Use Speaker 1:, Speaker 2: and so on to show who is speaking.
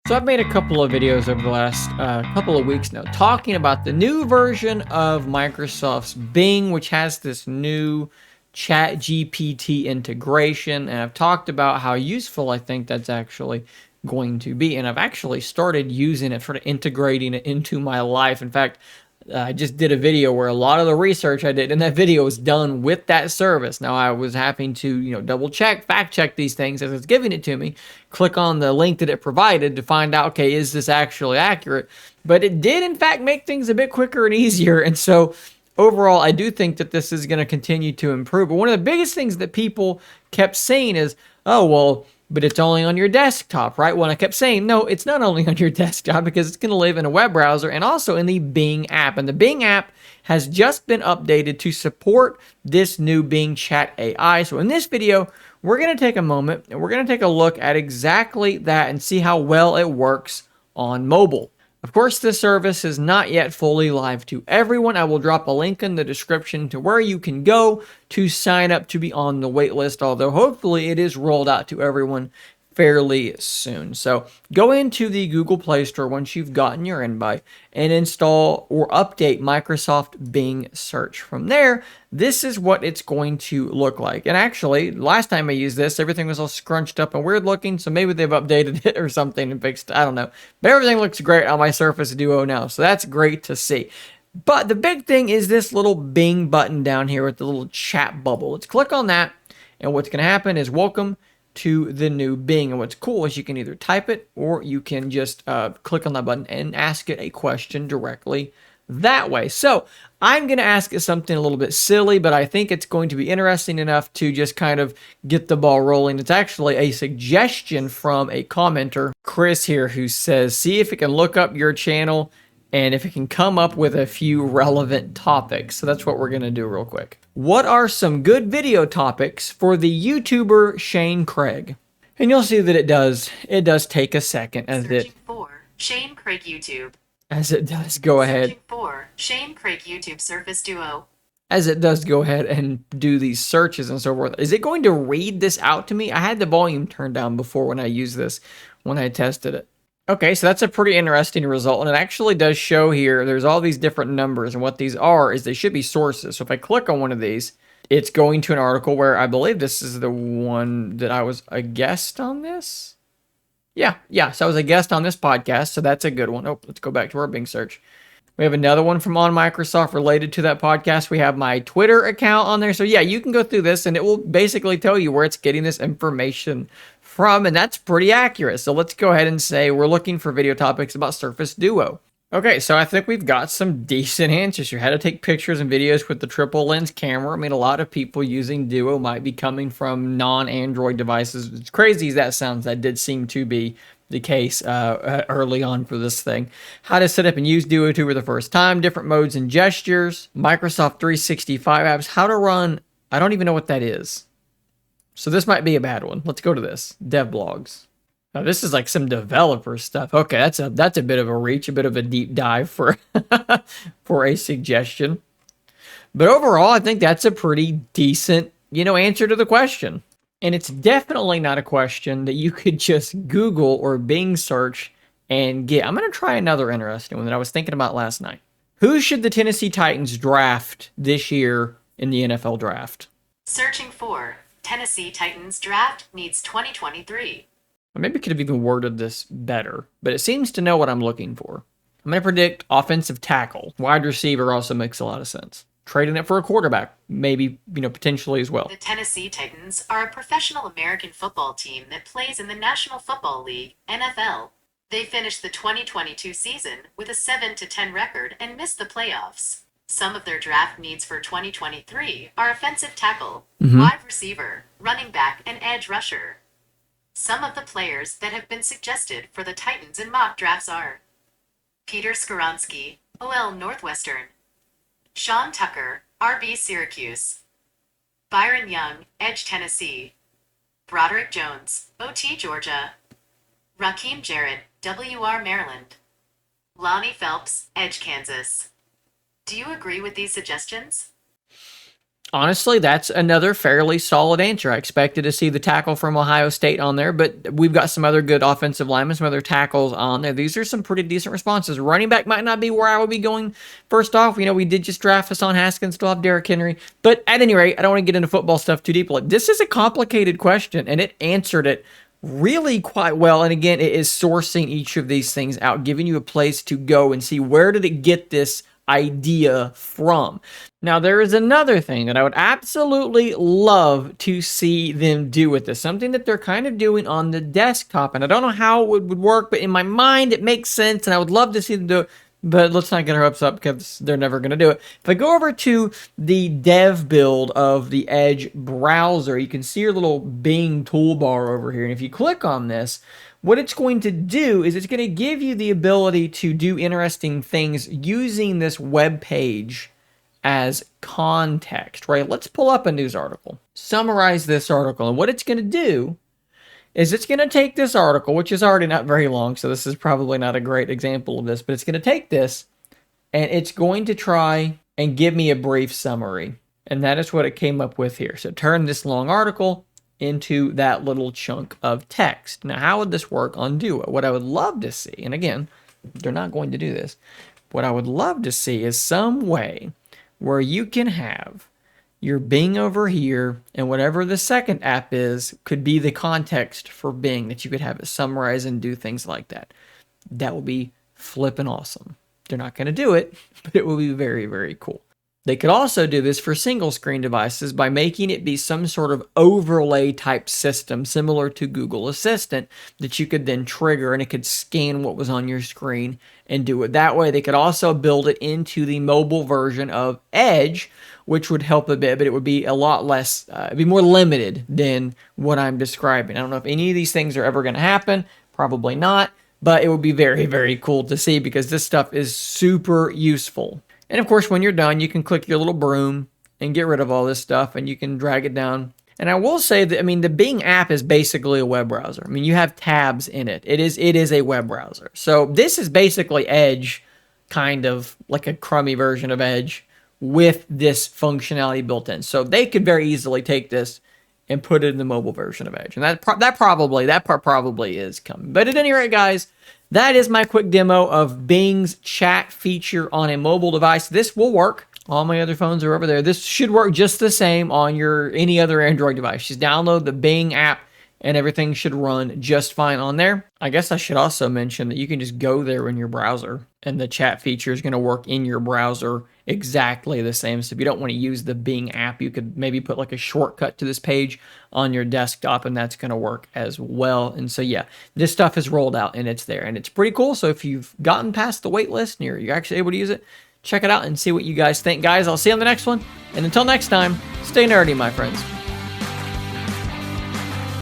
Speaker 1: So I've made a couple of videos over the last couple of weeks now talking about the new version of Microsoft's Bing, which has this new Chat GPT integration. And I've talked about how useful I think that's actually going to be. And I've actually started using it, sort of integrating it into my life. In fact, I just did a video where a lot of the research I did in that video was done with that service. Now I was having to, double check, fact check these things as it's giving it to me. Click on the link that it provided to find out, okay, is this actually accurate? But it did in fact make things a bit quicker and easier. And so overall, I do think that this is going to continue to improve. But one of the biggest things that people kept saying is, oh, well, but it's only on your desktop, right? Well, I kept saying, no, it's not only on your desktop because it's going to live in a web browser and also in the Bing app. And the Bing app has just been updated to support this new Bing Chat AI. So in this video, we're going to take a moment and we're going to take a look at exactly that and see how well it works on mobile. Of course, this service is not yet fully live to everyone. I will drop a link in the description to where you can go to sign up to be on the wait list, although hopefully it is rolled out to everyone fairly soon. So go into the Google Play Store once you've gotten your invite and install or update Microsoft Bing Search. From there, this is what it's going to look like. And actually, last time I used this, everything was all scrunched up and weird looking, so maybe they've updated it or something and fixed it. I don't know. But everything looks great on my Surface Duo now, so that's great to see. But the big thing is this little Bing button down here with the little chat bubble. Let's click on that, and what's going to happen is welcome to the new Bing. And what's cool is you can either type it or you can just click on that button and ask it a question directly that way. So I'm going to ask it something a little bit silly, but I think it's going to be interesting enough to just kind of get the ball rolling. It's actually a suggestion from a commenter, Chris here, who says, see if it can look up your channel and if it can come up with a few relevant topics. So that's what we're going to do real quick. What are some good video topics for the YouTuber Shane Craig? And you'll see that it does take a second as
Speaker 2: Searching for Shane Craig YouTube.
Speaker 1: As it does go ahead.
Speaker 2: Searching for Shane Craig YouTube Surface Duo.
Speaker 1: As it does go ahead and do these searches and so forth. Is it going to read this out to me? I had the volume turned down before when I used this, when I tested it. Okay, so that's a pretty interesting result, and it actually does show here, there's all these different numbers, and what these are is they should be sources. So if I click on one of these, it's going to an article where I believe this is the one that I was a guest on this. Yeah, so I was a guest on this podcast, so that's a good one. Oh, let's go back to our Bing search. We have another one from On Microsoft related to that podcast. We have my Twitter account on there. So yeah, you can go through this and it will basically tell you where it's getting this information from, and that's pretty accurate. So let's go ahead and say we're looking for video topics about Surface Duo. Okay, so I think we've got some decent answers here. How to take pictures and videos with the triple lens camera. I mean, a lot of people using Duo might be coming from non-Android devices. As crazy as that sounds, that did seem to be the case early on for this thing. How to set up and use Duo for the first time, different modes and gestures, Microsoft 365 apps, how to run, I don't even know what that is. So this might be a bad one. Let's go to this, dev blogs. Now this is like some developer stuff. Okay, that's a bit of a reach, a bit of a deep dive for, for a suggestion. But overall, I think that's a pretty decent, answer to the question. And it's definitely not a question that you could just Google or Bing search and get. I'm going to try another interesting one that I was thinking about last night. Who should the Tennessee Titans draft this year in the NFL draft?
Speaker 2: Searching for Tennessee Titans draft needs 2023.
Speaker 1: I maybe could have even worded this better, but it seems to know what I'm looking for. I'm going to predict offensive tackle. Wide receiver also makes a lot of sense. Trading it for a quarterback, maybe, potentially as well.
Speaker 2: The Tennessee Titans are a professional American football team that plays in the National Football League, NFL. They finished the 2022 season with a 7-10 record and missed the playoffs. Some of their draft needs for 2023 are offensive tackle, wide receiver, running back, and edge rusher. Some of the players that have been suggested for the Titans in mock drafts are Peter Skoronski, OL Northwestern, Sean Tucker, RB Syracuse, Byron Young, Edge Tennessee, Broderick Jones, OT Georgia, Raheem Jarrett, WR Maryland, Lonnie Phelps, Edge Kansas. Do you agree with these suggestions?
Speaker 1: Honestly, that's another fairly solid answer. I expected to see the tackle from Ohio State on there, but we've got some other good offensive linemen, some other tackles on there. These are some pretty decent responses. Running back might not be where I would be going first off. You know, we did just draft Hassan Haskins, still have Derrick Henry. But at any rate, I don't want to get into football stuff too deeply. This is a complicated question, and it answered it really quite well. And again, it is sourcing each of these things out, giving you a place to go and see where did it get this idea from. Now, there is another thing that I would absolutely love to see them do with this, something that they're kind of doing on the desktop, and I don't know how it would work, but in my mind, it makes sense, and I would love to see them do it, but let's not get our hopes up because they're never going to do it. If I go over to the dev build of the Edge browser, you can see your little Bing toolbar over here, and if you click on this, what it's going to do is it's going to give you the ability to do interesting things using this web page as context, right? Let's pull up a news article, summarize this article, and what it's going to do is it's going to take this article, which is already not very long, so this is probably not a great example of this, but it's going to take this and it's going to try and give me a brief summary. And that is what it came up with here. So turn this long article into that little chunk of text. Now, how would this work on Duo? What I would love to see, and again, they're not going to do this, what I would love to see is some way where you can have your Bing over here, and whatever the second app is could be the context for Bing, that you could have it summarize and do things like that. That would be flippin' awesome. They're not going to do it, but it will be very, very cool. They could also do this for single screen devices by making it be some sort of overlay type system similar to Google Assistant that you could then trigger, and it could scan what was on your screen and do it that way. They could also build it into the mobile version of Edge, which would help a bit, but it would be a lot less, it'd be more limited than what I'm describing. I don't know if any of these things are ever going to happen. Probably not, but it would be very, very cool to see because this stuff is super useful. And of course, when you're done, you can click your little broom and get rid of all this stuff, and you can drag it down. And I will say that, I mean, the Bing app is basically a web browser. I mean, you have tabs in it. It is a web browser. So this is basically Edge, kind of like a crummy version of Edge with this functionality built in. So they could very easily take this and put it in the mobile version of Edge. And that part probably is coming. But at any rate, guys, that is my quick demo of Bing's chat feature on a mobile device. This will work. All my other phones are over there. This should work just the same on any other Android device. Just download the Bing app and everything should run just fine on there. I guess I should also mention that you can just go there in your browser and the chat feature is going to work in your browser exactly the same. So if you don't want to use the Bing app, you could maybe put like a shortcut to this page on your desktop and that's going to work as well. And so yeah, this stuff is rolled out and it's there and it's pretty cool. So if you've gotten past the wait list and you're actually able to use it, check it out and see what you guys think. Guys, I'll see you on the next one. And until next time, stay nerdy, my friends.